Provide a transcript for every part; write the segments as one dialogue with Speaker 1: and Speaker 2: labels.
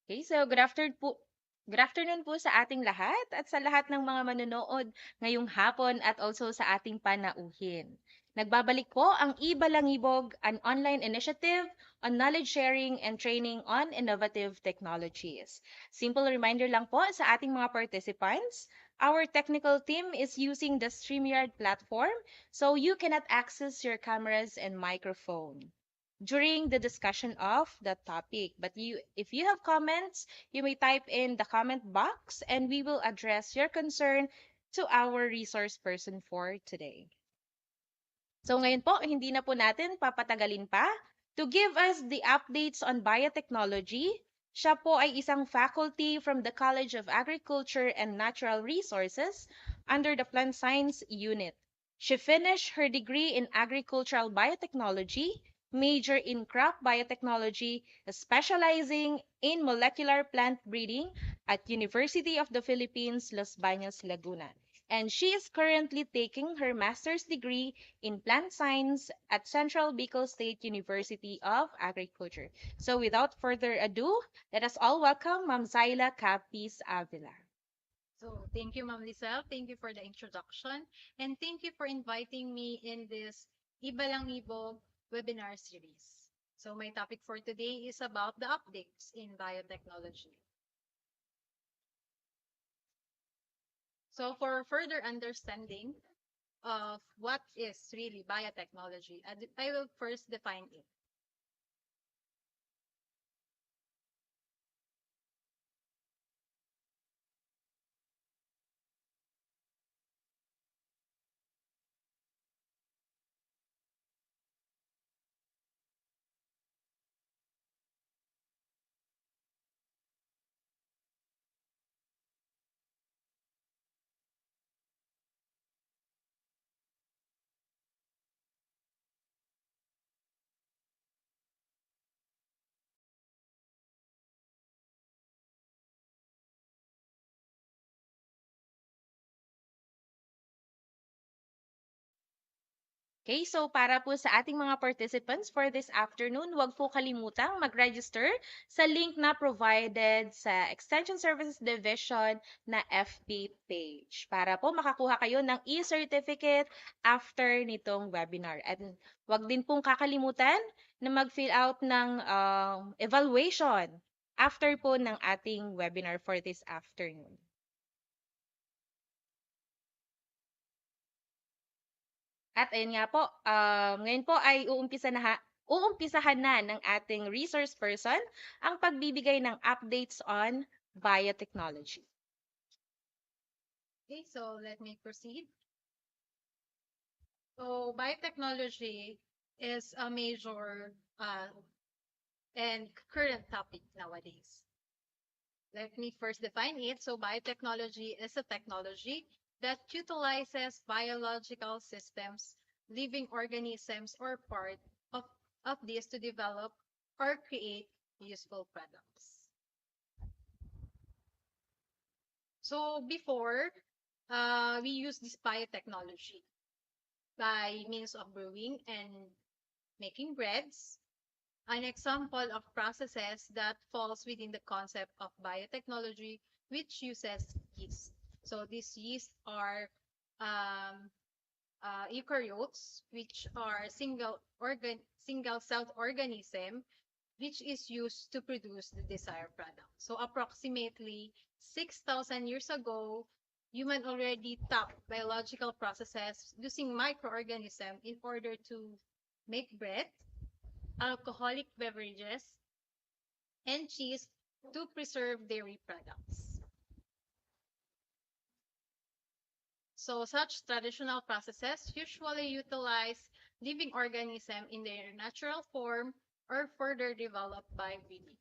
Speaker 1: Okay, so good afternoon po sa ating lahat at sa lahat ng mga manonood ngayong hapon at also sa ating panauhin. Nagbabalik po ang e-Balangibog, an online initiative on knowledge sharing and training on innovative technologies. Simple reminder lang po sa ating mga participants, our technical team is using the StreamYard platform, so you cannot access your cameras and microphone during the discussion of the topic. But if you have comments, you may type in the comment box and we will address your concern to our resource person for today. So ngayon po, hindi na po natin papatagalin pa. To give us the updates on biotechnology, siya po ay isang faculty from the College of Agriculture and Natural Resources under the Plant Science Unit. She finished her degree in agricultural biotechnology, major in crop biotechnology, specializing in molecular plant breeding at University of the Philippines, Los Baños, Laguna. and she is currently taking her master's degree in plant science at Central Bicol State University of Agriculture. So without further ado, let us all welcome Ma'am Zyla Capiz Avila.
Speaker 2: So thank you, Ma'am Lizelle. Thank you for the introduction. And thank you for inviting me in this e-Balangibog webinar series. So my topic for today is about the updates in biotechnology. So for further understanding of what is really biotechnology, I will first define it.
Speaker 1: Okay, so para po sa ating mga participants for this afternoon, huwag po kalimutang mag-register sa link na provided sa Extension Services Division na FB page para po makakuha kayo ng e-certificate after nitong webinar. At huwag din pong kakalimutan na mag-fill out ng evaluation after po ng ating webinar for this afternoon. At ayun nga po, ngayon po ay uumpisahan na ng ating resource person ang pagbibigay ng updates on biotechnology.
Speaker 2: Okay, so let me proceed. So biotechnology is a major and current topic nowadays. Let me first define it. So biotechnology is a technology that utilizes biological systems, living organisms, or part of, of these to develop or create useful products. So before, we use this biotechnology by means of brewing and making breads. An example of processes that falls within the concept of biotechnology, which uses yeast. So these yeast are um, eukaryotes, which are single-celled organism, which is used to produce the desired product. So approximately 6,000 years ago, human already tapped biological processes using microorganisms in order to make bread, alcoholic beverages, and cheese to preserve dairy products. So such traditional processes usually utilize living organisms in their natural form or further developed by breeding.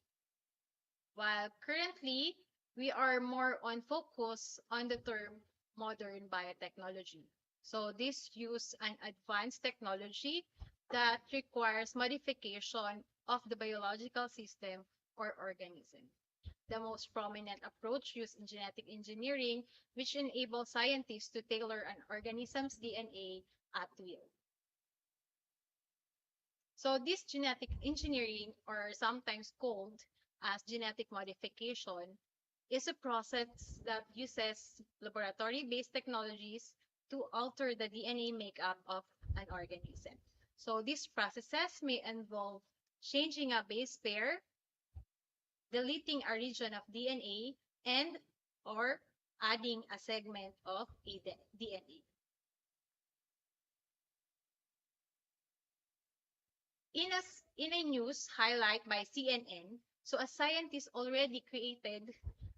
Speaker 2: While currently, we are more on focus on the term modern biotechnology. So this use an advanced technology that requires modification of the biological system or organism. The most prominent approach used in genetic engineering, which enables scientists to tailor an organism's DNA at will. So this genetic engineering, or sometimes called as genetic modification, is a process that uses laboratory-based technologies to alter the DNA makeup of an organism. So these processes may involve changing a base pair, deleting a region of DNA, and or adding a segment of DNA. In a news highlight by CNN, so a scientist already created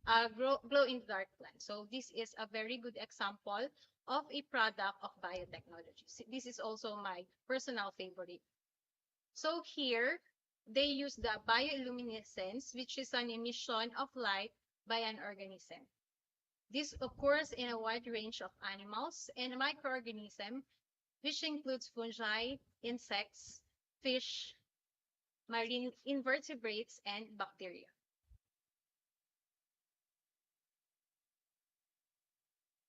Speaker 2: a glow-in-the-dark plant. So this is a very good example of a product of biotechnology. This is also my personal favorite. So here, they use the bioluminescence, which is an emission of light by an organism. This occurs in a wide range of animals and microorganisms, which includes fungi, insects, fish, marine invertebrates, and bacteria.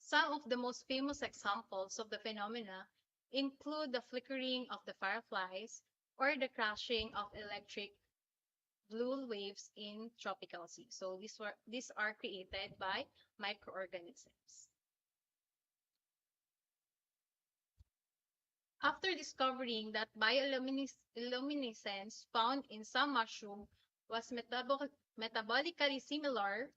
Speaker 2: Some of the most famous examples of the phenomena include the flickering of the fireflies or the crashing of electric blue waves in tropical sea. So these are created by microorganisms. After discovering that bioluminescence found in some mushroom was metabolically similar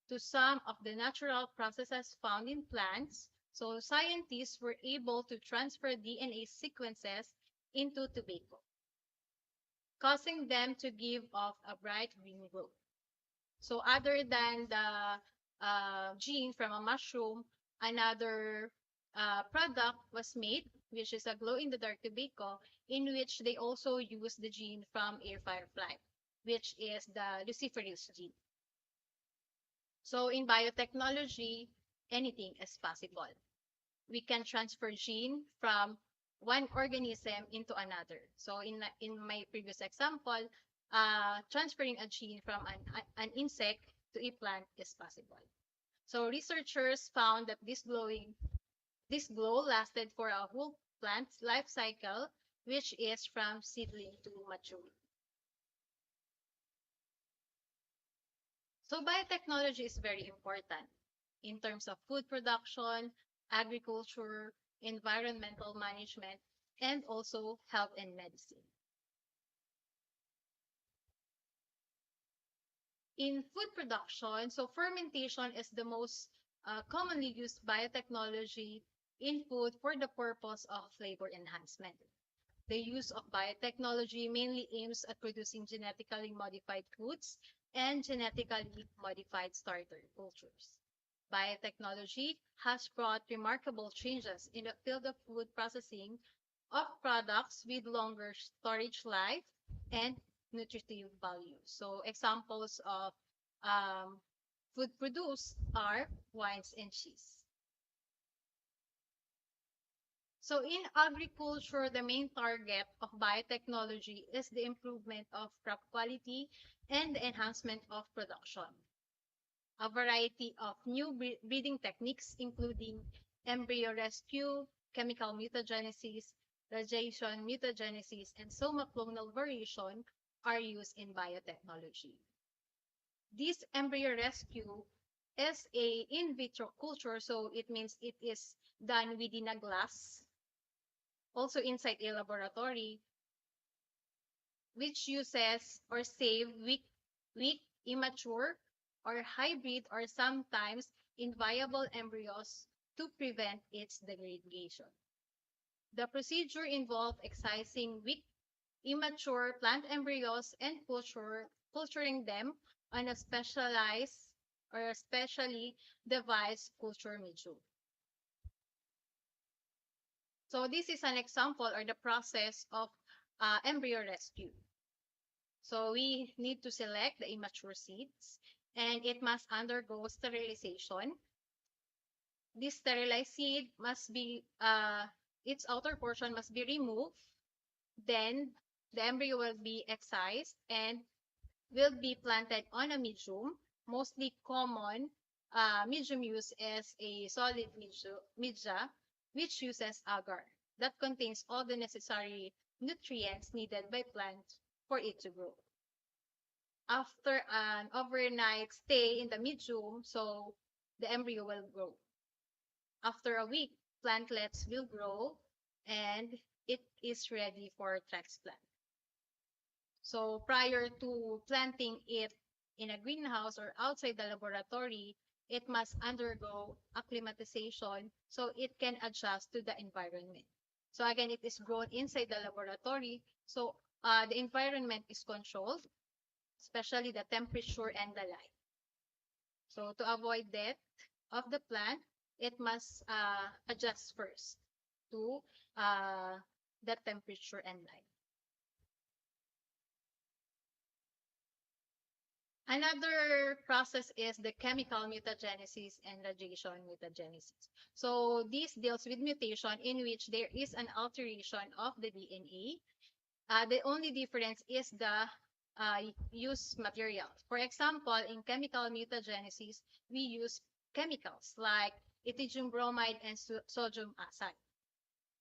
Speaker 2: to some of the natural processes found in plants, so scientists were able to transfer DNA sequences into tobacco, causing them to give off a bright green glow. So other than the gene from a mushroom, another product was made, which is a glow-in-the-dark tobacco, in which they also use the gene from a firefly, which is the luciferase gene. So in biotechnology, anything is possible. We can transfer gene from one organism into another. So in my previous example, transferring a gene from an insect to a plant is possible. So researchers found that this glow lasted for a whole plant's life cycle, which is from seedling to maturity. So biotechnology is very important in terms of food production, agriculture, environmental management, and also health and medicine. In food production, so fermentation is the most commonly used biotechnology in food for the purpose of flavor enhancement. The use of biotechnology mainly aims at producing genetically modified foods and genetically modified starter cultures. Biotechnology has brought remarkable changes in the field of food processing of products with longer storage life and nutritive value. So examples of um, food produced are wines and cheese. So in agriculture, the main target of biotechnology is the improvement of crop quality and the enhancement of production. A variety of new breeding techniques, including embryo rescue, chemical mutagenesis, radiation mutagenesis, and soma clonal variation, are used in biotechnology. This embryo rescue is a in vitro culture, so it means it is done within a glass, also inside a laboratory, which uses or save weak, immature, or hybrid or sometimes inviable embryos to prevent its degradation. The procedure involved excising weak, immature plant embryos and culturing them on a specialized or a specially devised culture medium. So this is an example or the process of embryo rescue. So we need to select the immature seeds and it must undergo sterilization. This sterilized seed must be, its outer portion must be removed. Then the embryo will be excised and will be planted on a medium. Mostly common medium use is a solid media, which uses agar that contains all the necessary nutrients needed by plants for it to grow. After an overnight stay in the medium, so the embryo will grow. After a week, plantlets will grow and it is ready for transplant. So prior to planting it in a greenhouse or outside the laboratory, it must undergo acclimatization so it can adjust to the environment. So again, it is grown inside the laboratory. So the environment is controlled, especially the temperature and the light. So to avoid death of the plant, it must adjust first to the temperature and light. Another process is the chemical mutagenesis and radiation mutagenesis. So this deals with mutation in which there is an alteration of the DNA. The only difference is the used material. For example, in chemical mutagenesis, we use chemicals like ethylene bromide, and sodium acid.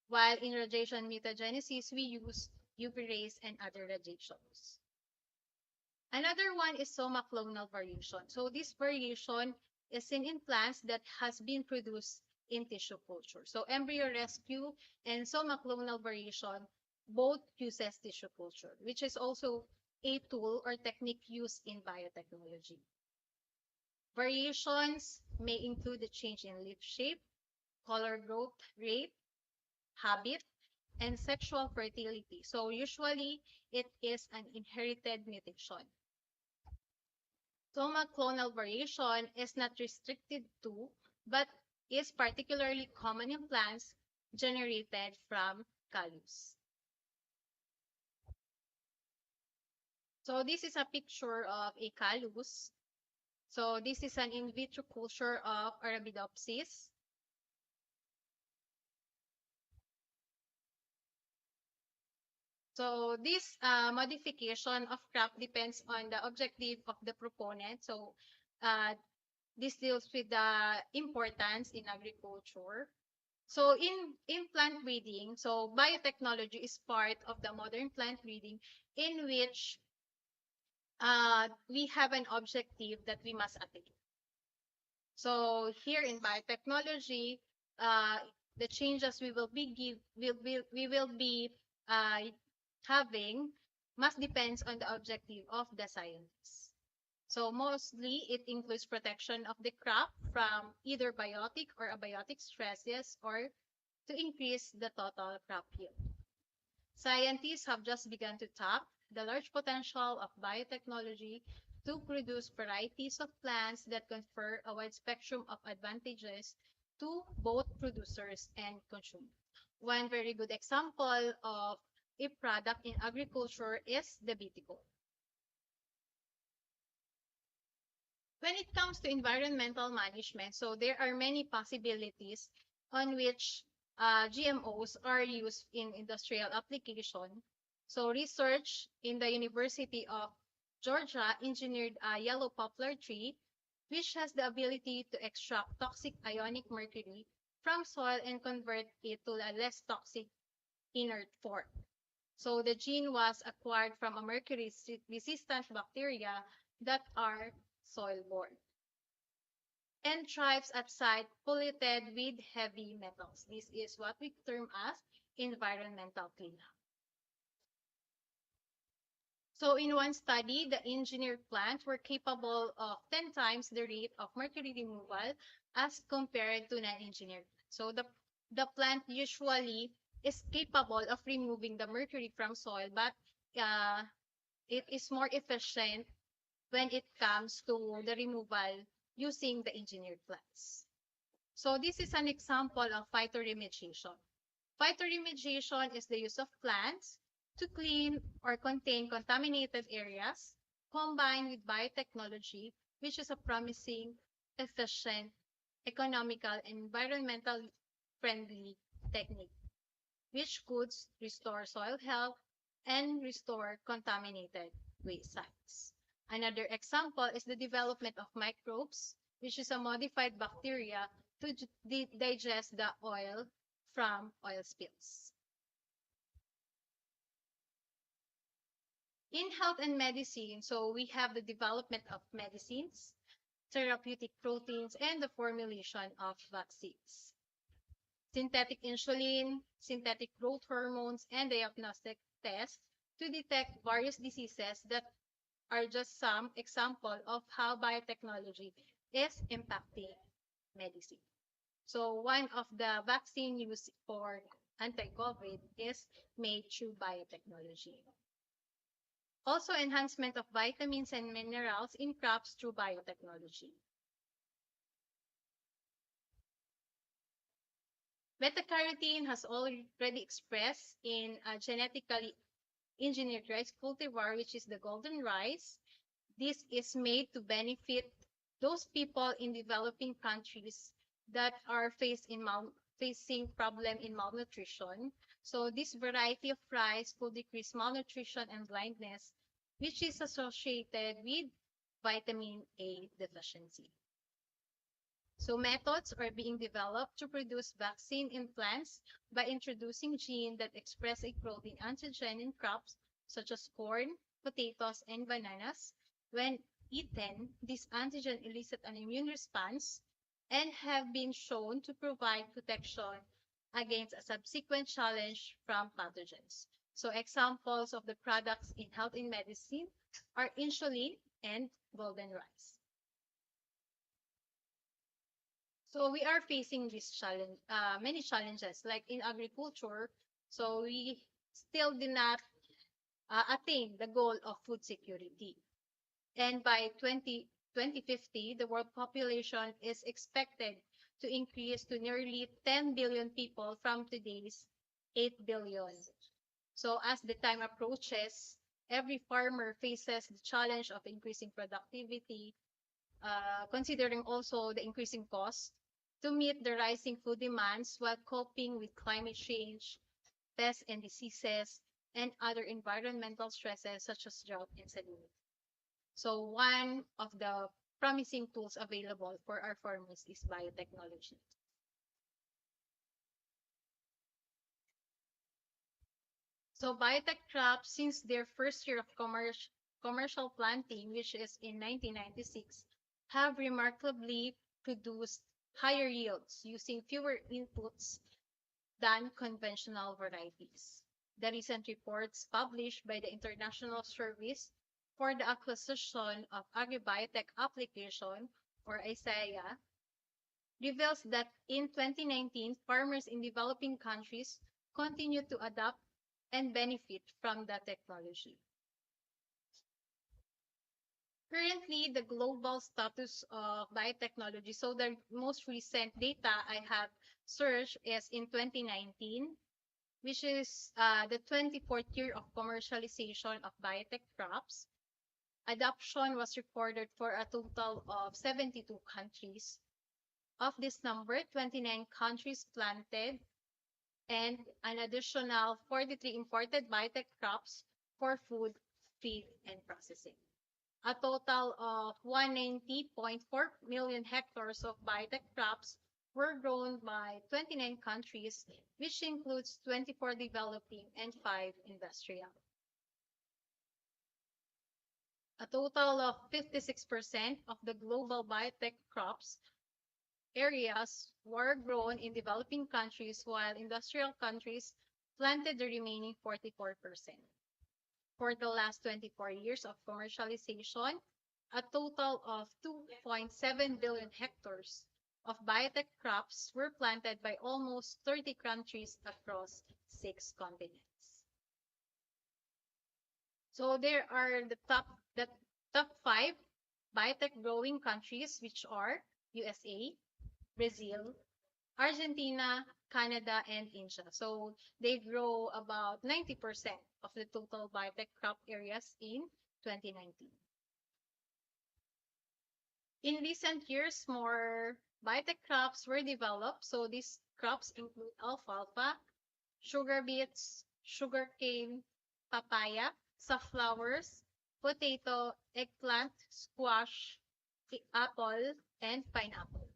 Speaker 2: While in radiation mutagenesis, we use UV rays and other radiations. Another one is soma clonal variation. So this variation is seen in plants that has been produced in tissue culture. So embryo rescue and soma clonal variation both uses tissue culture, which is also a tool or technique used in biotechnology. Variations may include the change in leaf shape, color growth rate, habit, and sexual fertility. So usually it is an inherited mutation. Soma clonal variation is not restricted to, but is particularly common in plants generated from callus. So this is a picture of a callus. So this is an in vitro culture of Arabidopsis. So this modification of crop depends on the objective of the proponent. So uh, this deals with the importance in agriculture. So in plant breeding, so biotechnology is part of the modern plant breeding in which we have an objective that we must attain. So here in biotechnology, uh, the changes we will be uh, having must depends on the objective of the scientists. So mostly it includes protection of the crop from either biotic or abiotic stresses or to increase the total crop yield. Scientists have just begun to tap the large potential of biotechnology to produce varieties of plants that confer a wide spectrum of advantages to both producers and consumers. One very good example of a product in agriculture is the viticulture. When it comes to environmental management, so there are many possibilities on which GMOs are used in industrial application. So research in the University of Georgia engineered a yellow poplar tree, which has the ability to extract toxic ionic mercury from soil and convert it to a less toxic inert form. So the gene was acquired from a mercury-resistant bacteria that are soil-borne and thrives at site polluted with heavy metals. This is what we term as environmental cleanup. So in one study, the engineered plants were capable of 10 times the rate of mercury removal as compared to non-engineered. So the plant usually is capable of removing the mercury from soil, but it is more efficient when it comes to the removal using the engineered plants. So this is an example of phytoremediation. Phytoremediation is the use of plants to clean or contain contaminated areas combined with biotechnology, which is a promising, efficient, economical, and environmental friendly technique, which could restore soil health and restore contaminated waste sites. Another example is the development of microbes, which is a modified bacteria to digest the oil from oil spills. In health and medicine, so we have the development of medicines, therapeutic proteins, and the formulation of vaccines. Synthetic insulin, synthetic growth hormones, and diagnostic tests to detect various diseases that are just some example of how biotechnology is impacting medicine. So one of the vaccine used for anti-COVID is made through biotechnology. Also, enhancement of vitamins and minerals in crops through biotechnology. Beta-carotene has already expressed in a genetically engineered rice cultivar, which is the golden rice. This is made to benefit those people in developing countries that are facing problem in malnutrition. So this variety of rice could decrease malnutrition and blindness, which is associated with vitamin A deficiency. So methods are being developed to produce vaccine in plants by introducing genes that express a protein antigen in crops such as corn, potatoes, and bananas. When eaten, this antigen elicit an immune response and have been shown to provide protection against a subsequent challenge from pathogens. So examples of the products in health and medicine are insulin and golden rice. So we are facing this challenge, many challenges, like in agriculture. So we still did not attain the goal of food security. And by 2050, the world population is expected to increase to nearly 10 billion people from today's 8 billion. So as the time approaches, every farmer faces the challenge of increasing productivity, considering also the increasing cost to meet the rising food demands while coping with climate change, pests and diseases, and other environmental stresses such as drought and salinity. So one of the promising tools available for our farmers is biotechnology. So biotech crops, since their first year of commercial planting, which is in 1996, have remarkably produced higher yields using fewer inputs than conventional varieties. The recent reports published by the International Service for the Acquisition of Agribiotech Application, or ISAIA, reveals that in 2019, farmers in developing countries continue to adopt and benefit from the technology. Currently, the global status of biotechnology, so the most recent data I have searched is in 2019, which is the 24th year of commercialization of biotech crops. Adoption was recorded for a total of 72 countries. Of this number, 29 countries planted and an additional 43 imported biotech crops for food, feed, and processing. A total of 190.4 million hectares of biotech crops were grown by 29 countries, which includes 24 developing and 5 industrial. A total of 56% of the global biotech crops areas were grown in developing countries, while industrial countries planted the remaining 44%. For the last 24 years of commercialization, a total of 2.7 billion hectares of biotech crops were planted by almost 30 countries across 6 continents. So there are the top 5 biotech growing countries, which are USA, Brazil, Argentina, Canada, and India. So they grow about 90% of the total biotech crop areas in 2019. In recent years, more biotech crops were developed. So these crops include alfalfa, sugar beets, sugarcane, papaya, safflowers, potato, eggplant, squash, apple, and pineapple.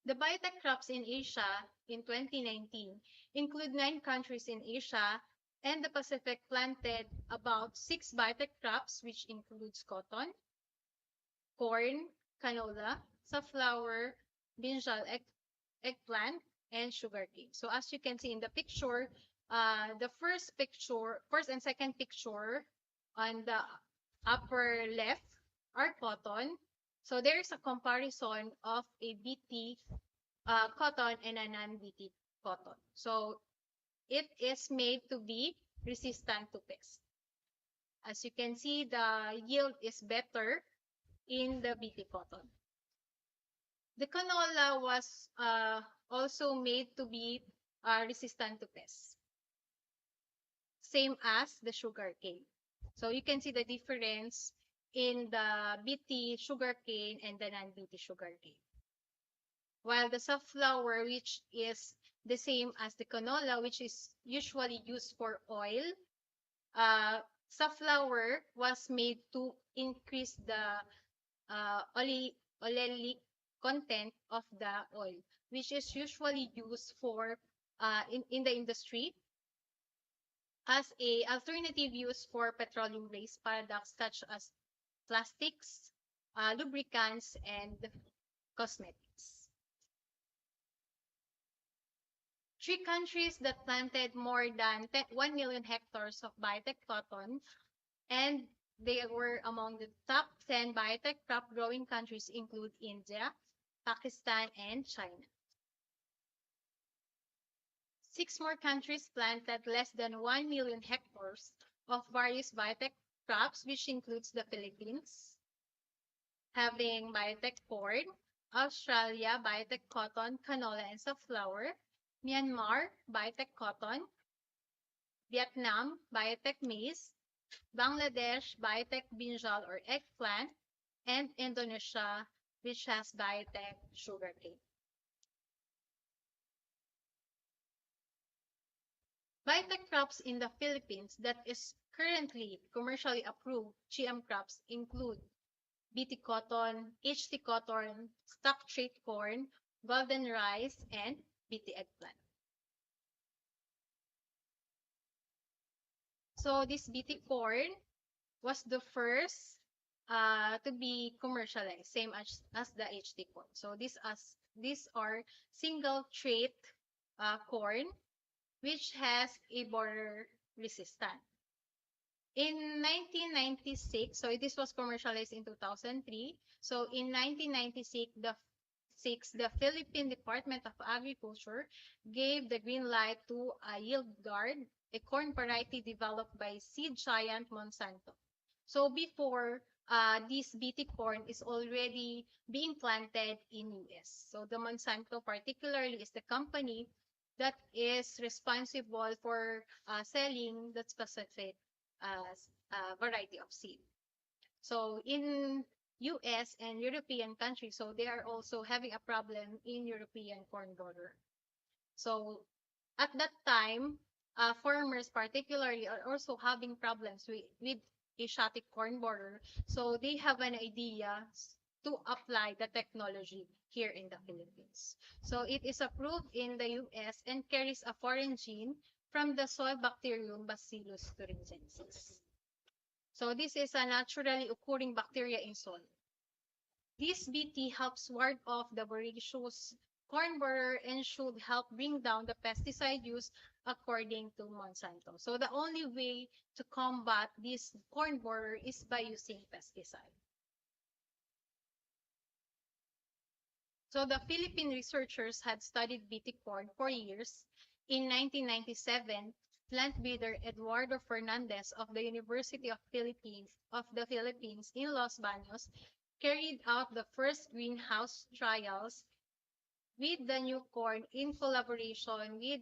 Speaker 2: The biotech crops in Asia in 2019 include 9 countries in Asia and the Pacific planted about 6 biotech crops, which includes cotton, corn, canola, safflower, brinjal, eggplant, and sugarcane. So as you can see in the picture, the first and second picture on the upper left are cotton. So there is a comparison of a BT cotton and a non-BT cotton. So it is made to be resistant to pests. As you can see, the yield is better in the BT cotton. The canola was also made to be resistant to pests, same as the sugarcane. So you can see the difference in the BT sugarcane and the non-BT sugarcane. While the safflower, which is the same as the canola, which is usually used for oil, safflower was made to increase the oleic content of the oil, which is usually used for in the industry as a alternative use for petroleum-based products such as plastics, lubricants, and cosmetics. Three countries that planted more than 1 million hectares of biotech cotton, and they were among the top 10 biotech crop growing countries include India, Pakistan, and China. 6 more countries planted less than 1 million hectares of various biotech crops, which includes the Philippines, having biotech corn, Australia, biotech cotton, canola, and safflower, Myanmar, biotech cotton, Vietnam, biotech maize, Bangladesh, biotech brinjal or eggplant, and Indonesia, which has biotech sugarcane. Biotech crops in the Philippines that is currently commercially approved GM crops include BT cotton, HT cotton, stock trait corn, golden rice, and BT eggplant. So this BT corn was the first to be commercialized, same as the HT corn. So these are single trait corn which has a borer resistant. In 1996, so this was commercialized in 2003. So in 1996, the Philippine Department of Agriculture gave the green light to a yield guard, a corn variety developed by seed giant Monsanto. So before, this BT corn is already being planted in US. So the Monsanto particularly is the company that is responsible for selling that specific variety of seed. So in US and European countries, so they are also having a problem in European corn border. So at that time, farmers particularly are also having problems with Asiatic corn borer. So they have an idea to apply the technology here in the Philippines. So it is approved in the US and carries a foreign gene from the soil bacterium Bacillus thuringiensis. So this is a naturally occurring bacteria in soil. This BT helps ward off the voracious corn borer and should help bring down the pesticide use according to Monsanto. So the only way to combat this corn borer is by using pesticide. So the Philippine researchers had studied BT corn for years. In 1997, plant breeder Eduardo Fernandez of the University of the Philippines in Los Baños carried out the first greenhouse trials with the new corn in collaboration with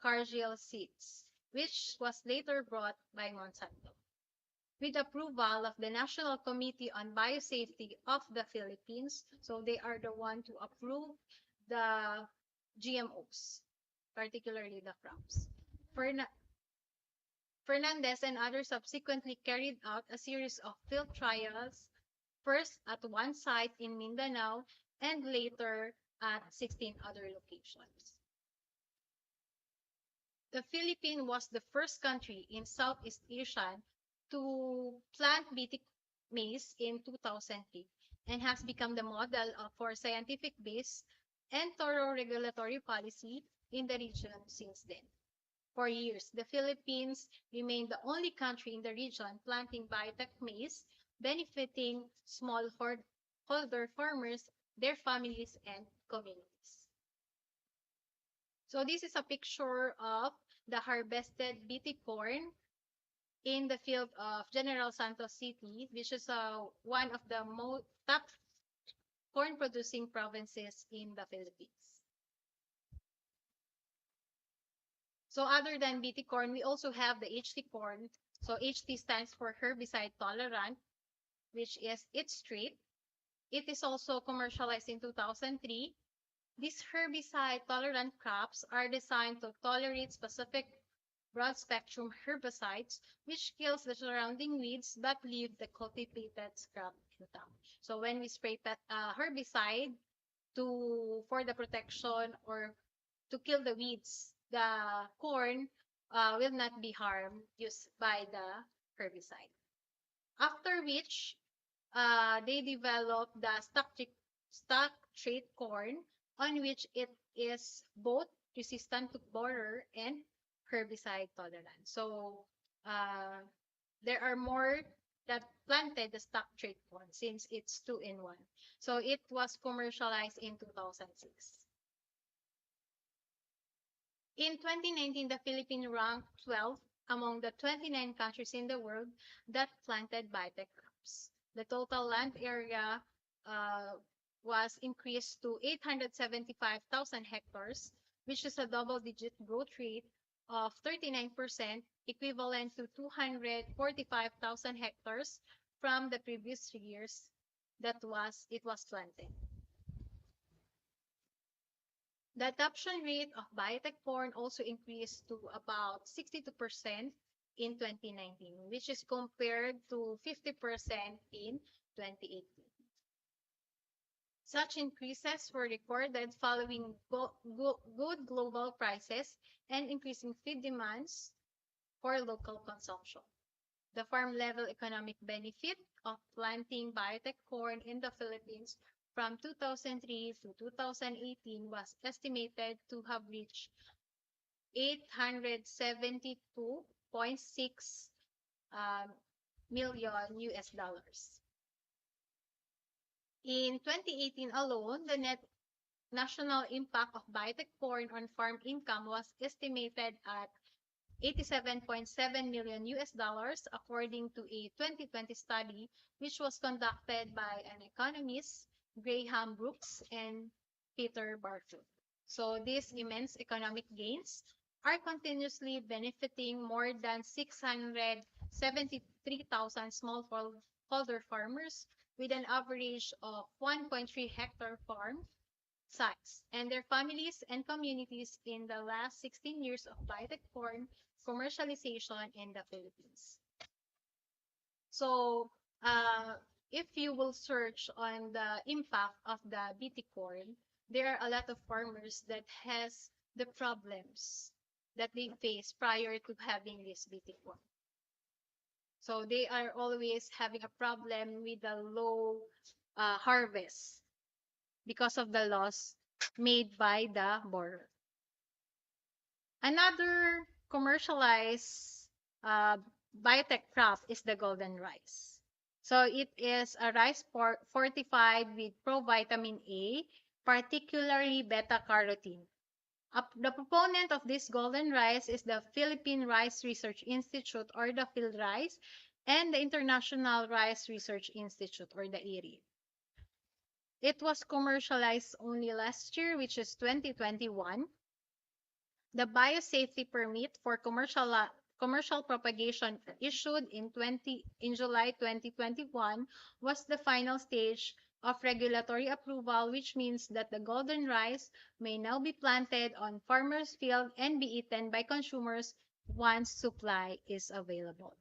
Speaker 2: Cargill Seeds, which was later bought by Monsanto. With approval of the National Committee on Biosafety of the Philippines, so they are the one to approve the GMOs, particularly the crops. Fernandez and others subsequently carried out a series of field trials, first at one site in Mindanao and later at 16 other locations. The Philippines was the first country in Southeast Asia to plant BT maize in 2003 and has become the model for scientific-based and thorough regulatory policy in the region since then. For years, the Philippines remained the only country in the region planting biotech maize, benefiting smallholder farmers, their families, and communities. So this is a picture of the harvested BT corn in the field of General Santos City, which is one of the top corn producing provinces in the Philippines. So other than BT corn, we also have the HT corn. So HT stands for herbicide tolerant, which is its trait. It is also commercialized in 2003. These herbicide tolerant crops are designed to tolerate specific broad-spectrum herbicides, which kills the surrounding weeds but leave the cultivated crop butang. So when we spray herbicide for the protection or to kill the weeds, the corn will not be harmed used by the herbicide. After which, they developed the stock trait corn, on which it is both resistant to borer and herbicide tolerant. So uh, there are more that planted the stock trait corn since it's 2-in-1. So it was commercialized in 2006. In 2019, the Philippines ranked 12th among the 29 countries in the world that planted biotech crops. The total land area uh, was increased to 875,000 hectares, which is a double-digit growth rate of 39%, equivalent to 245,000 hectares from the previous years it was planted. The adoption rate of biotech corn also increased to about 62% in 2019, which is compared to 50% in 2018. Such increases were recorded following good global prices and increasing feed demands for local consumption. The farm-level economic benefit of planting biotech corn in the Philippines from 2003 to 2018 was estimated to have reached 872.6 million US dollars. In 2018 alone, the net national impact of biotech corn on farm income was estimated at 87.7 million US dollars, according to a 2020 study which was conducted by an economist, Graham Brooks and Peter Barfield. So these immense economic gains are continuously benefiting more than 673,000 smallholder farmers with an average of 1.3 hectare farm size and their families and communities in the last 16 years of biotech corn commercialization in the Philippines. So, if you will search on the impact of the BT corn, there are a lot of farmers that has the problems that they face prior to having this BT corn. So they are always having a problem with the low harvest because of the loss made by the borer. Another commercialized biotech crop is the golden rice. So it is a rice fortified with provitamin A, particularly beta-carotene. The proponent of this golden rice is the Philippine Rice Research Institute, or the PhilRice, and the International Rice Research Institute, or the IRI. It was commercialized only last year, which is 2021. The biosafety permit for commercial propagation issued in July 2021 was the final stage of regulatory approval, which means that the golden rice may now be planted on farmers' field and be eaten by consumers once supply is available.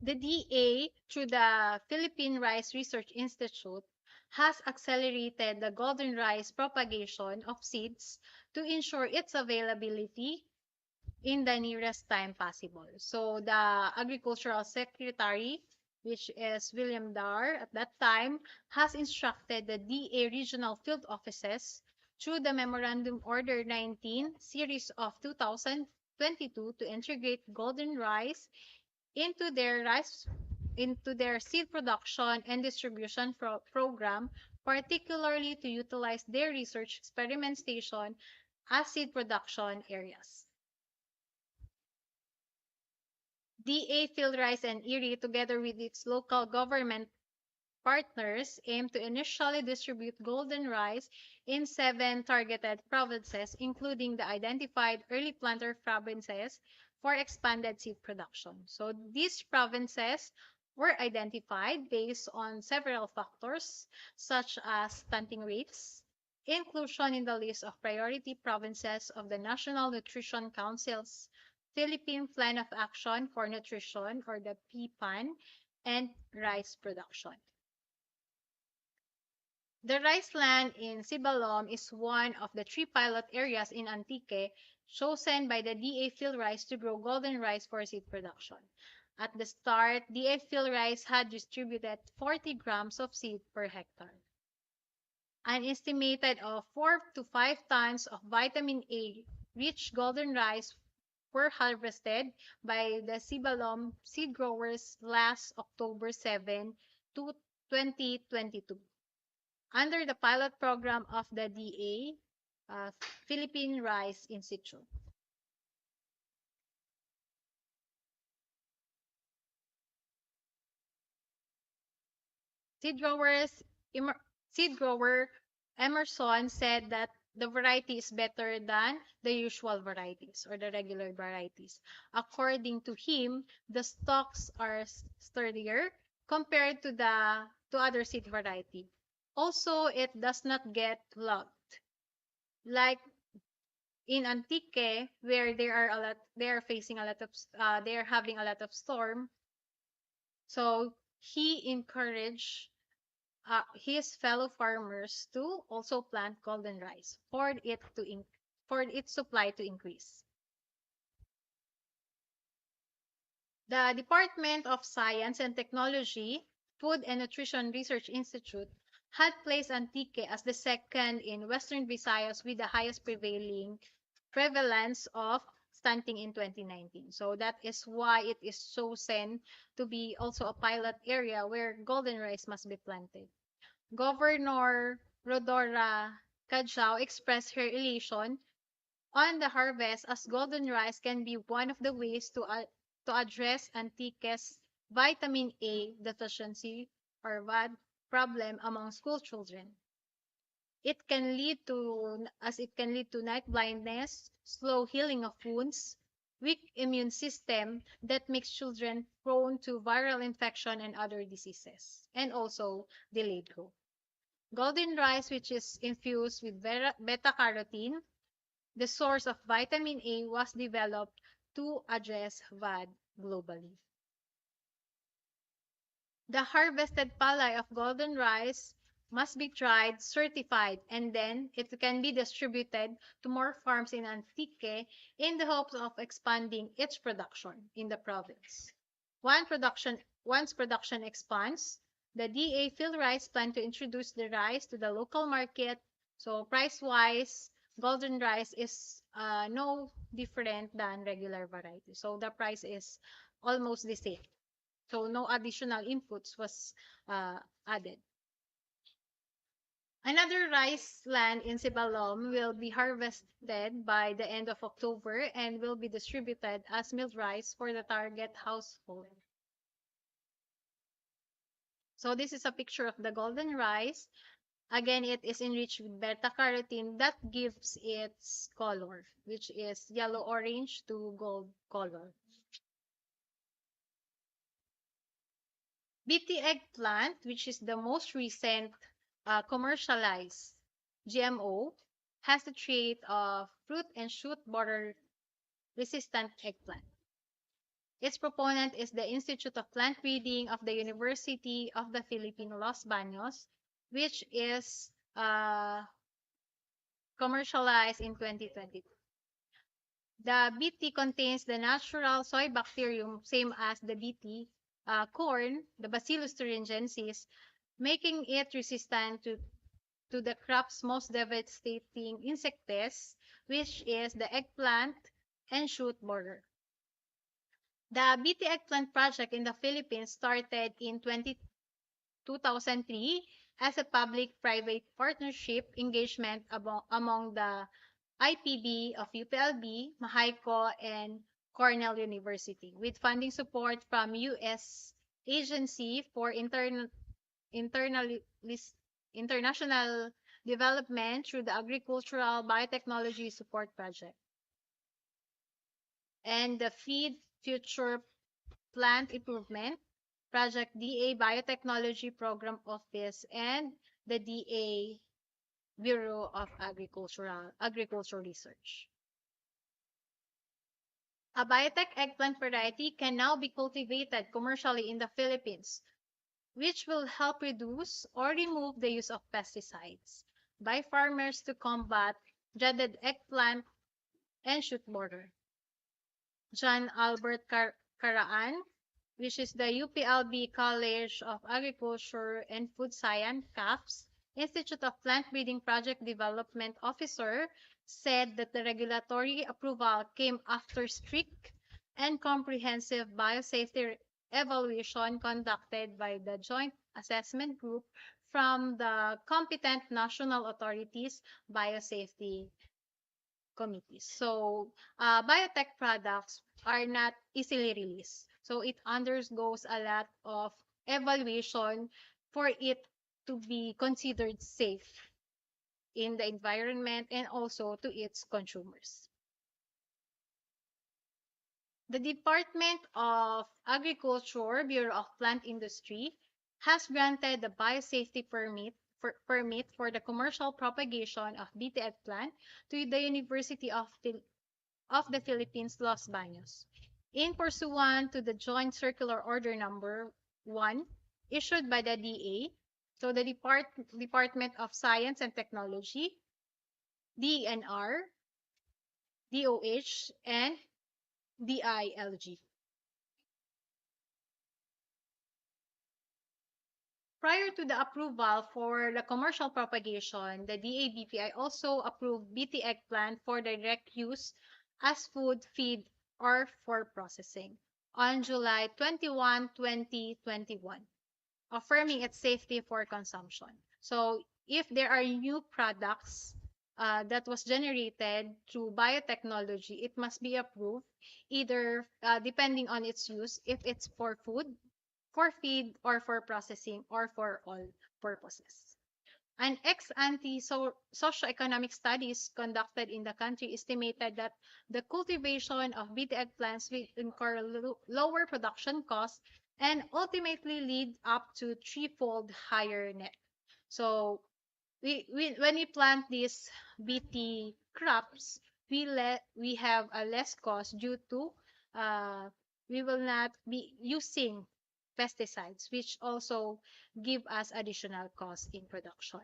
Speaker 2: The DA, through the Philippine Rice Research Institute, has accelerated the golden rice propagation of seeds to ensure its availability in the nearest time possible. So the Agricultural Secretary, which is William Dar at that time, has instructed the DA regional field offices through the Memorandum Order 19 series of 2022 to integrate golden rice into their seed production and distribution program, particularly to utilize their research experiment station as seed production areas. DA, PhilRice, and IRI, together with its local government partners, aim to initially distribute golden rice in 7 targeted provinces, including the identified early planter provinces, for expanded seed production. So these provinces were identified based on several factors, such as stunting rates, inclusion in the list of priority provinces of the National Nutrition Council's Philippine Plan of Action for Nutrition, or the PPAN, and rice production. The rice land in Sibalom is one of the 3 pilot areas in Antique chosen by the DA Field Rice to grow golden rice for seed production. At the start, DA Field Rice had distributed 40 grams of seed per hectare. An estimated of 4 to 5 tons of vitamin A rich golden rice were harvested by the Sibalom seed growers last October 7 to 2022 under the pilot program of the DA Philippine Rice Institute. Seed growers seed grower Emerson said that the variety is better than the usual varieties or the regular varieties. According to him, the stalks are sturdier compared to other seed variety. Also, it does not get logged. Like in Antique, where they are facing a lot of, they are having a lot of storm. So he encouraged his fellow farmers to also plant golden rice for its supply to increase. The Department of Science and Technology, Food and Nutrition Research Institute had placed Antique as the second in Western Visayas with the highest prevalence of stunting in 2019. So that is why it is chosen to be also a pilot area where golden rice must be planted. Governor Rodora Cajao expressed her elation on the harvest as golden rice can be one of the ways to address Antique's vitamin A deficiency or VAD problem among school children. It can lead to night blindness, slow healing of wounds, weak immune system that makes children prone to viral infection and other diseases, and also delayed growth. Golden rice, which is infused with beta-carotene, the source of vitamin A, was developed to address VAD globally. The harvested palay of golden rice must be dried, certified, and then it can be distributed to more farms in Antique in the hopes of expanding its production in the province. Once production expands, the DA Field Rice plan to introduce the rice to the local market. So price-wise, golden rice is no different than regular variety. So the price is almost the same. So no additional inputs was added. Another rice land in Sibalom will be harvested by the end of October and will be distributed as milled rice for the target household. So this is a picture of the golden rice. Again, it is enriched with beta-carotene that gives its color, which is yellow-orange to gold color. BT eggplant, which is the most recent commercialized GMO, has the trait of fruit and shoot border resistant eggplant. Its proponent is the Institute of Plant Breeding of the University of the Philippines, Los Baños, which is commercialized in 2022. The BT contains the natural soy bacterium, same as the BT corn, the Bacillus thuringiensis, making it resistant to the crop's most devastating insect pest, which is the eggplant and shoot borer. The BT eggplant project in the Philippines started in 2003 as a public-private partnership engagement among the IPB of UPLB, Mahayco, and Cornell University, with funding support from U.S. Agency for International Development through the Agricultural Biotechnology Support Project, and the Feed Future Plant Improvement Project DA Biotechnology Program Office, and the DA Bureau of Agricultural Research. A biotech eggplant variety can now be cultivated commercially in the Philippines, which will help reduce or remove the use of pesticides by farmers to combat dreaded eggplant and shoot borer. John Albert Caraan, which is the UPLB College of Agriculture and Food Science, CAFS, Institute of Plant Breeding Project Development Officer, said that the regulatory approval came after strict and comprehensive biosafety evaluation conducted by the Joint Assessment Group from the competent national authorities biosafety committees. So, biotech products are not easily released. So, it undergoes a lot of evaluation for it to be considered safe in the environment and also to its consumers. The Department of Agriculture, Bureau of Plant Industry, has granted the biosafety permit for the commercial propagation of BT eggplant to the University of the Philippines, Los Baños, in pursuant to the Joint Circular Order Number 1 issued by the DA, so the Department of Science and Technology, DNR, DOH, and DILG. Prior to the approval for the commercial propagation, the DABPI also approved BT eggplant for direct use as food, feed, or for processing on July 21, 2021, affirming its safety for consumption. So if there are new products that was generated through biotechnology, it must be approved either depending on its use, if it's for food, for feed, or for processing, or for all purposes. An ex-ante socioeconomic studies conducted in the country estimated that the cultivation of BT eggplants will incur lower production costs and ultimately lead up to threefold higher net. So when we plant these BT crops, we have a less cost due to uh, we will not be using pesticides, which also give us additional costs in production.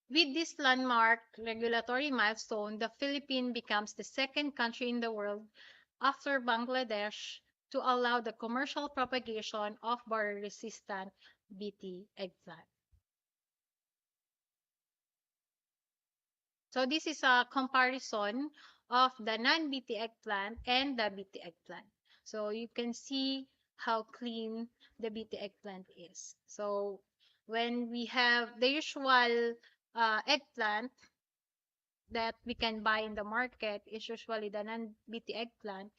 Speaker 2: With this landmark regulatory milestone, the Philippines becomes the second country in the world after Bangladesh to allow the commercial propagation of borer-resistant BT eggplant. So this is a comparison of the non-BT eggplant and the BT eggplant. So you can see how clean the BT eggplant is. So when we have the usual eggplant that we can buy in the market is usually the non-BT eggplant,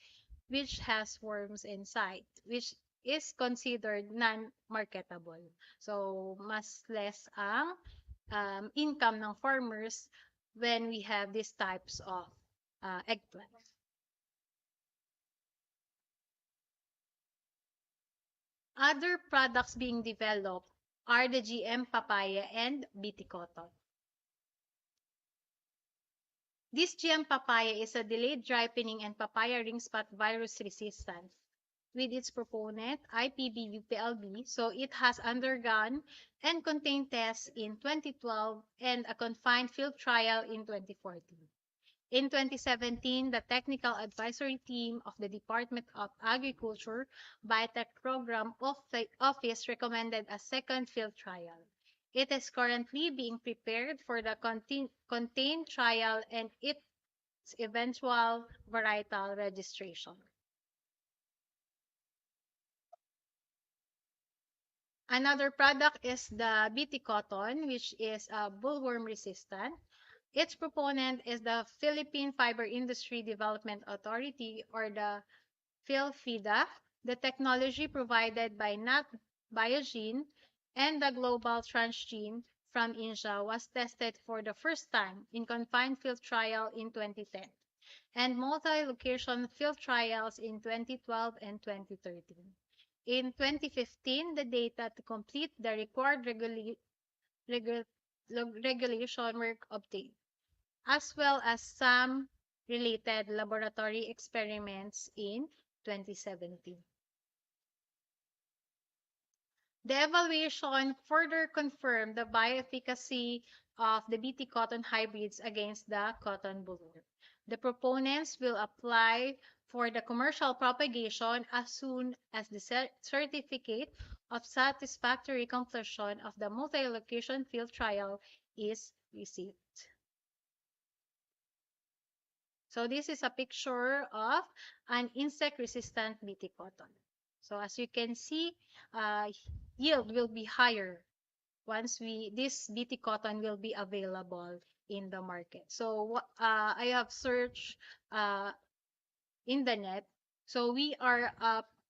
Speaker 2: which has worms inside, which is considered non-marketable. So mas less ang income ng farmers when we have these types of eggplant. Other products being developed are the GM papaya and BT cotton. This GM papaya is a delayed ripening and papaya ring spot virus resistant with its proponent IPB-UPLB, so it has undergone and contained tests in 2012 and a confined field trial in 2014. In 2017, the Technical Advisory Team of the Department of Agriculture Biotech Program Office recommended a second field trial. It is currently being prepared for the contained trial and its eventual varietal registration. Another product is the BT cotton, which is bollworm resistant. Its proponent is the Philippine Fiber Industry Development Authority, or the PhilFIDA. The technology provided by NAT Biogene and the Global Transgene from India was tested for the first time in confined field trial in 2010 and multi-location field trials in 2012 and 2013. In 2015, the data to complete the required regulation were obtained, as well as some related laboratory experiments in 2017. The evaluation further confirmed the bioefficacy of the BT cotton hybrids against the cotton bollworm. The proponents will apply for the commercial propagation as soon as the certificate of satisfactory conclusion of the multi-location field trial is received. So this is a picture of an insect-resistant BT cotton. So as you can see, yield will be higher once this BT cotton will be available in the market. So I have searched in the net. So we are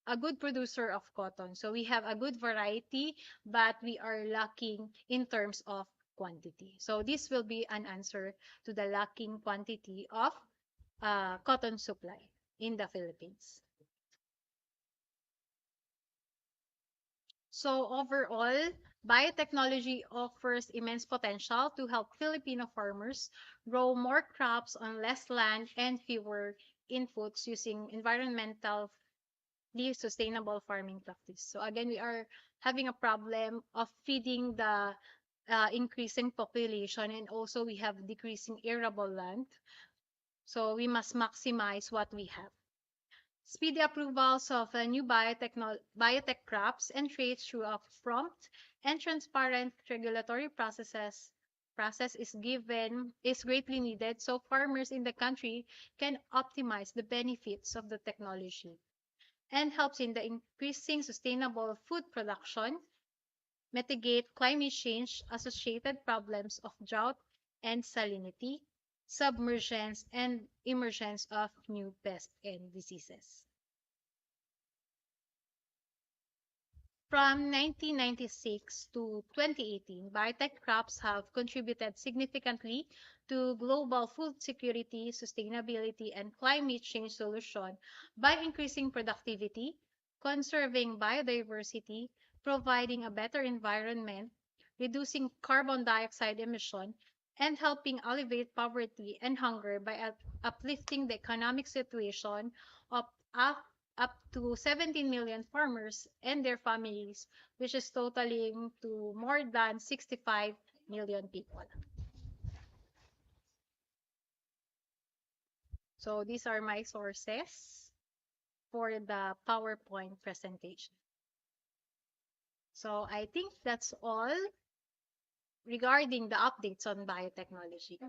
Speaker 2: a good producer of cotton. So we have a good variety, but we are lacking in terms of quantity. So this will be an answer to the lacking quantity of cotton supply in the Philippines. So overall, biotechnology offers immense potential to help Filipino farmers grow more crops on less land and fewer inputs using environmentally sustainable farming practice. So again, we are having a problem of feeding the increasing population, and also we have decreasing arable land. So we must maximize what we have. Speedy approvals of new biotech crops and traits through a prompt and transparent regulatory process is greatly needed so farmers in the country can optimize the benefits of the technology and helps in the increasing sustainable food production, mitigate climate change associated problems of drought and salinity, submergence, and emergence of new pests and diseases. From 1996 to 2018, biotech crops have contributed significantly to global food security, sustainability, and climate change solution by increasing productivity, conserving biodiversity, providing a better environment, reducing carbon dioxide emission, and helping alleviate poverty and hunger by uplifting the economic situation of up to 17 million farmers and their families, which is totaling to more than 65 million people. So these are my sources for the PowerPoint presentation. So I think that's all regarding the updates on biotechnology.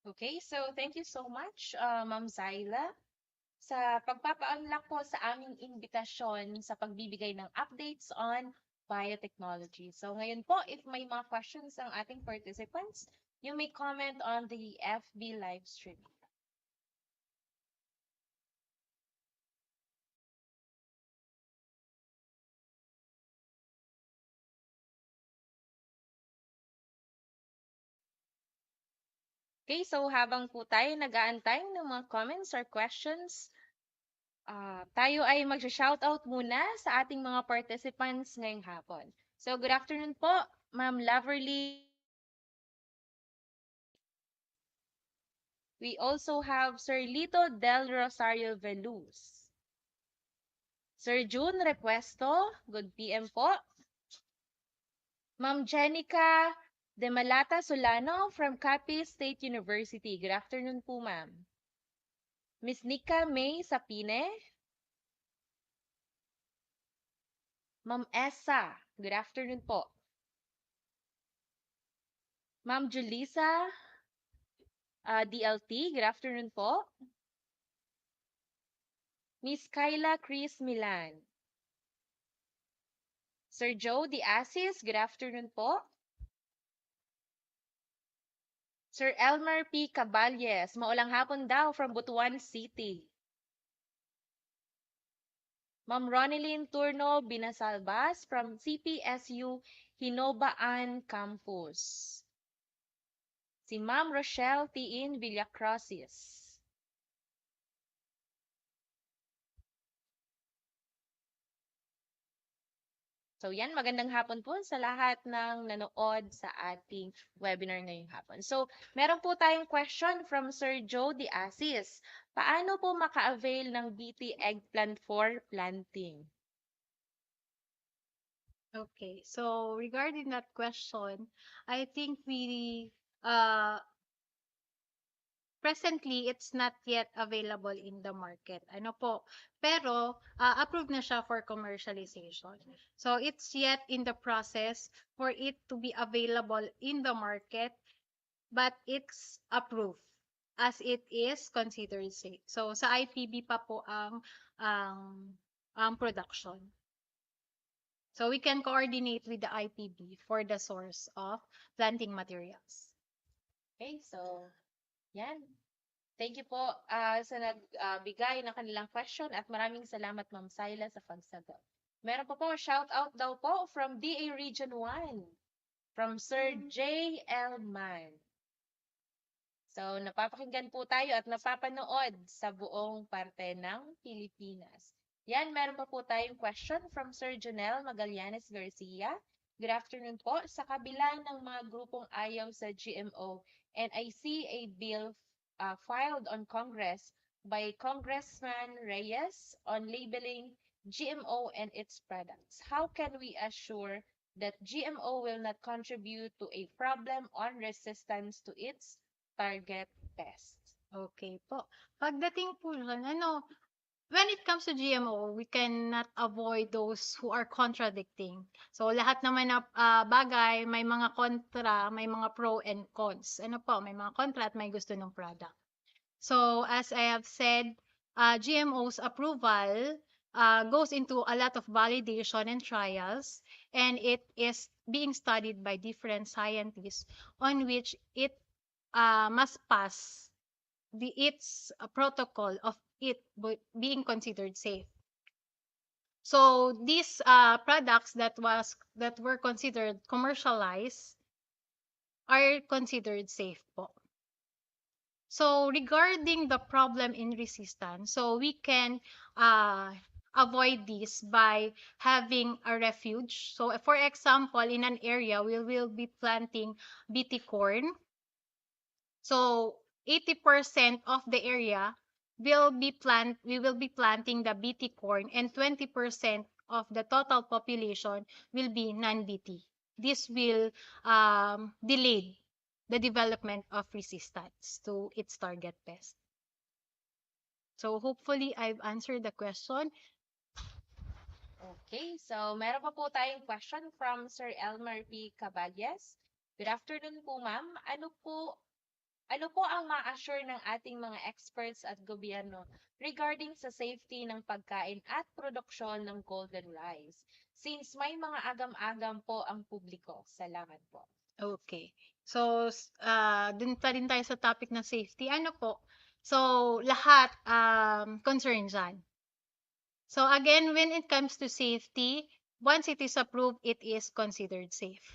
Speaker 1: Okay, so thank you so much, Ma'am Zyla, sa pagpapa-unlock po sa aming imbitasyon sa pagbibigay ng updates on biotechnology. So ngayon po, if may mga questions ang ating participants, you may comment on the FB live stream. Okay, so habang po tayo nag-aantay ng mga comments or questions, tayo ay mag-shoutout muna sa ating mga participants ngayong hapon. So, good afternoon po, Ma'am Loverly. We also have Sir Lito Del Rosario Veluz. Sir June Repuesto, good PM po. Ma'am Jenica De Malata Solano from Capiz State University. Good afternoon po, ma'am. Miss Nika May Sapine. Ma'am Essa, good afternoon po. Ma'am Julissa DLT, good afternoon po. Miss Kyla Chris Milan. Sir Joe De Assis, good afternoon po. Sir Elmer P. Caballes, maulang hapon daw from Butuan City. Ma'am Ronilyn Turno Binasalbas from CPSU Hinobaan Campus. Si Ma'am Rochelle Tiin Villacrosis. So yan, magandang hapon po sa lahat ng nanood sa ating webinar ngayong hapon. So, meron po tayong question from Sir Joe de Asis. Paano po maka-avail ng BT eggplant for planting?
Speaker 2: Okay, so regarding that question, I think uh, presently, it's not yet available in the market. Ano po? Pero, approved na siya for commercialization. So, it's yet in the process for it to be available in the market, but it's approved as it is considered safe. So, sa IPB pa po ang, ang production. So, we can coordinate with the IPB for the source of planting materials.
Speaker 1: Okay, so yan. Thank you po sa nagbigay ng kanilang question at maraming salamat Ma'am Syla sa pagsagot. Meron pa po, shout out daw po from DA Region 1, from Sir J.L. Man. So, napapakinggan po tayo at napapanood sa buong parte ng Pilipinas. Yan, meron pa po tayong question from Sir Jonel Magallanes Garcia. Good afternoon po. Sa kabila ng mga grupong ayaw sa GMO, and I see a bill filed on Congress by Congressman Reyes on labeling GMO and its products. How can we assure that GMO will not contribute to a problem on resistance to its target pest?
Speaker 2: Okay po. Pagdating po dyan, when it comes to GMO, we cannot avoid those who are contradicting. So, lahat naman na bagay, may mga kontra, may mga pro and cons. May mga kontra at may gusto ng product. So, as I have said, GMO's approval goes into a lot of validation and trials, and it is being studied by different scientists on which it must pass its protocol of it being considered safe. So these products that were considered commercialized are considered safe po. So regarding the problem in resistance, so we can avoid this by having a refuge. So for example, in an area we will be planting BT corn. So 80% of the area we will be planting the BT corn, and 20% of the total population will be non-BT. This will delay the development of resistance to its target pest. So hopefully I've answered the question.
Speaker 1: Okay, so meron pa po tayong question from Sir Elmer P. Caballes. Good afternoon po, ma'am. Ano po ang ma-assure ng ating mga experts at gobyerno regarding sa safety ng pagkain at produksyon ng golden rice? Since may mga agam-agam po ang publiko. Salamat po.
Speaker 2: Okay. So, dun pa rin tayo sa topic ng safety. So, lahat concern dyan. So, again, when it comes to safety, once it is approved, it is considered safe.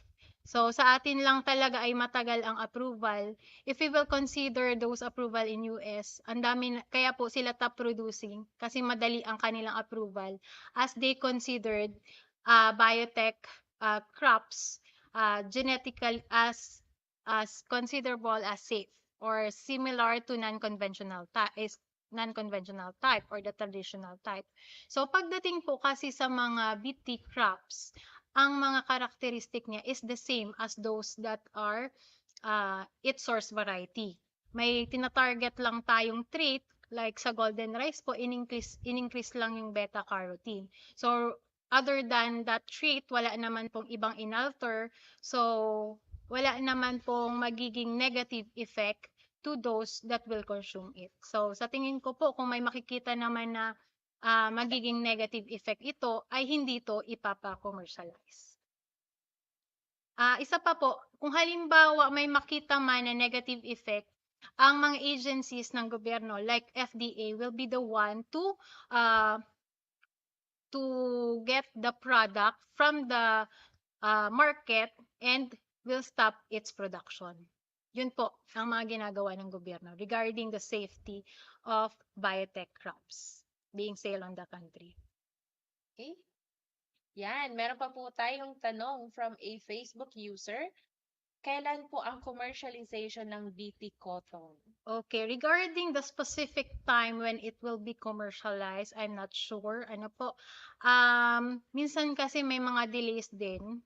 Speaker 2: So, sa atin lang talaga ay matagal ang approval. If we will consider those approval in US, kaya po sila top producing kasi madali ang kanilang approval as they considered biotech crops genetical as considerable as safe or similar to non-conventional type or the traditional type. So pagdating po kasi sa mga BT crops, ang mga characteristic niya is the same as those that are its source variety. May tinatarget lang tayong trait like sa golden rice po, in-increase lang yung beta carotene. So other than that trait, wala naman pong ibang inalter. So wala naman pong magiging negative effect to those that will consume it. So sa tingin ko po, kung may makikita naman na magiging negative effect ito, ay hindi ito ipapa-commercialize. Isa pa po, kung halimbawa may makita man na negative effect, ang mga agencies ng gobyerno like FDA will be the one to get the product from the market and will stop its production. Yun po ang mga ginagawa ng gobyerno regarding the safety of biotech crops being sold on the country.
Speaker 1: Okay? Yan, meron pa po tayong tanong from a Facebook user. Kailan po ang commercialization ng BT cotton?
Speaker 2: Okay, regarding the specific time when it will be commercialized, I'm not sure. Ano po, minsan kasi may mga delays din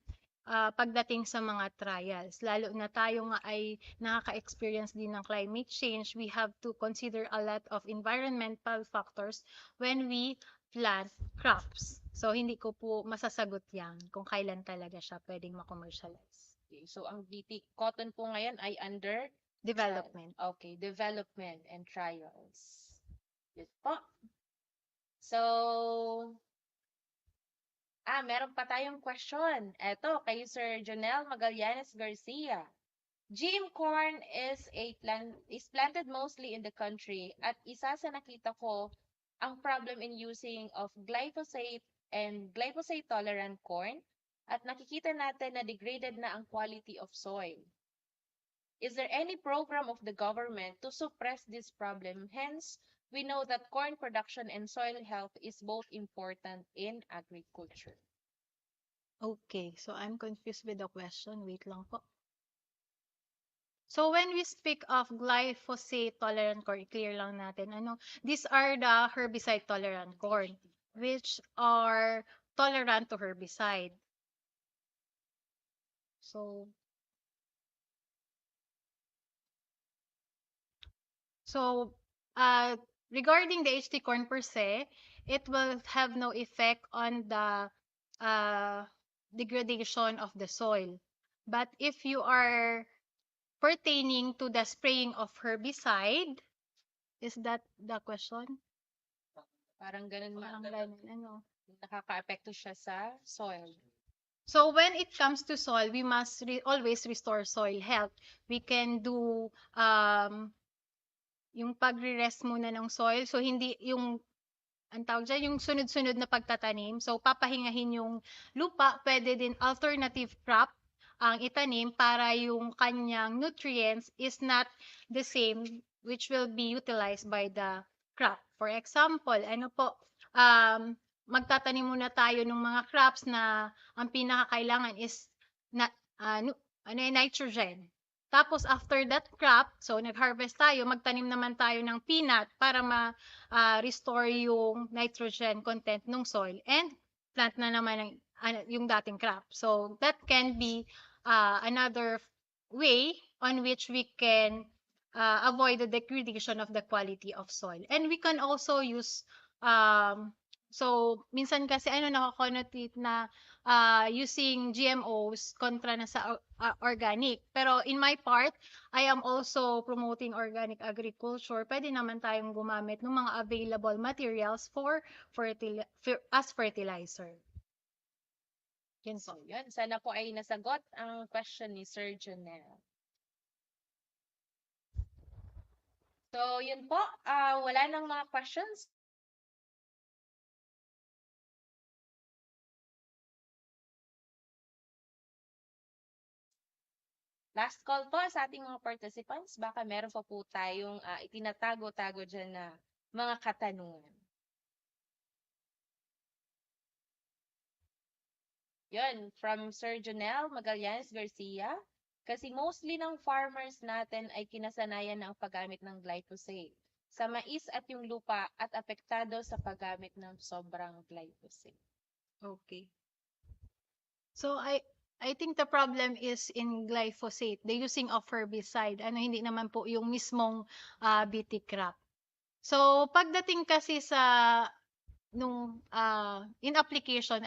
Speaker 2: pagdating sa mga trials. Lalo na tayo nga ay nakaka-experience din ng climate change, we have to consider a lot of environmental factors when we plant crops. So, hindi ko po masasagot yan kung kailan talaga siya pwedeng ma-commercialize.
Speaker 1: Okay, so ang BT cotton po ngayon ay under
Speaker 2: Development.
Speaker 1: Okay, development and trials. Yun po. So, meron pa tayong question. Eto, kay Sir Jonel Magallanes Garcia. GM corn is planted mostly in the country at isa sa nakita ko ang problem in using of glyphosate and glyphosate tolerant corn at nakikita natin na degraded na ang quality of soil. Is there any program of the government to suppress this problem? Hence, we know that corn production and soil health is both important in agriculture.
Speaker 2: Okay, so I'm confused with the question. Wait lang po. So when we speak of glyphosate tolerant corn, clear lang natin, these are the herbicide tolerant corn, which are tolerant to herbicide. So, so regarding the HT corn per se, it will have no effect on the degradation of the soil. But if you are pertaining to the spraying of herbicide, is that the question?
Speaker 1: Parang ganun
Speaker 2: Parang ganun,
Speaker 1: nakaka-apekto siya sa soil.
Speaker 2: So when it comes to soil, we must always restore soil health. We can do yung pagre-rest muna ng soil. So hindi yung ang tawag dyan, yung sunod-sunod na pagtatanim. So papahingahin yung lupa, pwede din alternative crop ang itanim para yung kanyang nutrients is not the same which will be utilized by the crop. For example, magtatanim muna tayo ng mga crops na ang pinakakailangan is na, nitrogen. Tapos after that crop, so nag-harvest tayo, magtanim naman tayo ng peanut para restore yung nitrogen content ng soil and plant na naman yung dating crop. So that can be another way on which we can avoid the degradation of the quality of soil. And we can also use so minsan kasi nakakonnotate na using GMOs kontra na sa organic. Pero in my part, I am also promoting organic agriculture. Pwede naman tayong gumamit ng mga available materials as fertilizer.
Speaker 1: Yun po. Yun. Sana po ay nasagot ang question ni Sir Jonel. So, yun po. Wala nang mga questions. Last call po sa ating mga participants. Baka meron pa po tayong itinatago-tago dyan na mga katanungan. Yun, from Sir Jonel Magallanes Garcia. Kasi mostly ng farmers natin ay kinasanayan na ang paggamit ng glyphosate sa mais at yung lupa at apektado sa paggamit ng sobrang glyphosate.
Speaker 2: Okay. So I think the problem is in glyphosate, the using of herbicide. Hindi naman po yung mismong BT crop. So pagdating kasi sa nung in application,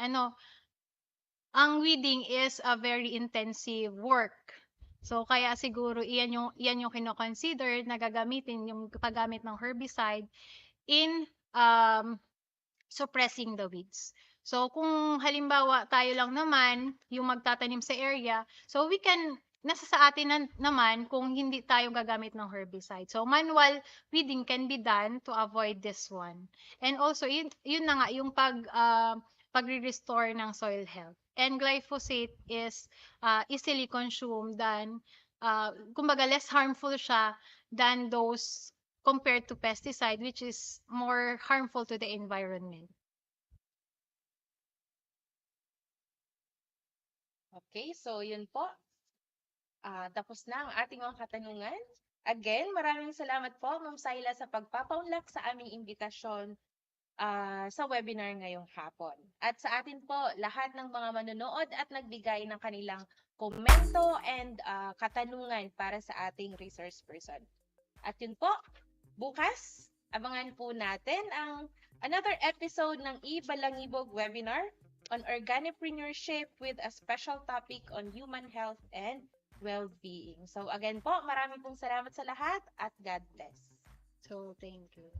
Speaker 2: ang weeding is a very intensive work. So kaya siguro iyan yung kino-consider na gagamitin yung paggamit ng herbicide in suppressing the weeds. So kung halimbawa tayo lang naman yung magtatanim sa area, so nasa sa atin naman kung hindi tayo gagamit ng herbicide. So manual weeding can be done to avoid this one. And also yun na nga yung pagre-restore ng soil health. And glyphosate is easily consumed than kumbaga less harmful siya than those compared to pesticide which is more harmful to the environment.
Speaker 1: Okay, so yun po. Tapos na ang ating mga katanungan. Again, maraming salamat po, Ma'am Syla, sa pagpapaunlak sa aming imbitasyon sa webinar ngayong hapon. At sa atin po, lahat ng mga manonood at nagbigay ng kanilang komento and katanungan para sa ating resource person. At yun po, bukas, abangan po natin ang another episode ng e-Balangibog webinar on organipreneurship with a special topic on human health and well-being. So again po, marami pong salamat sa lahat at God bless.
Speaker 2: So, thank you.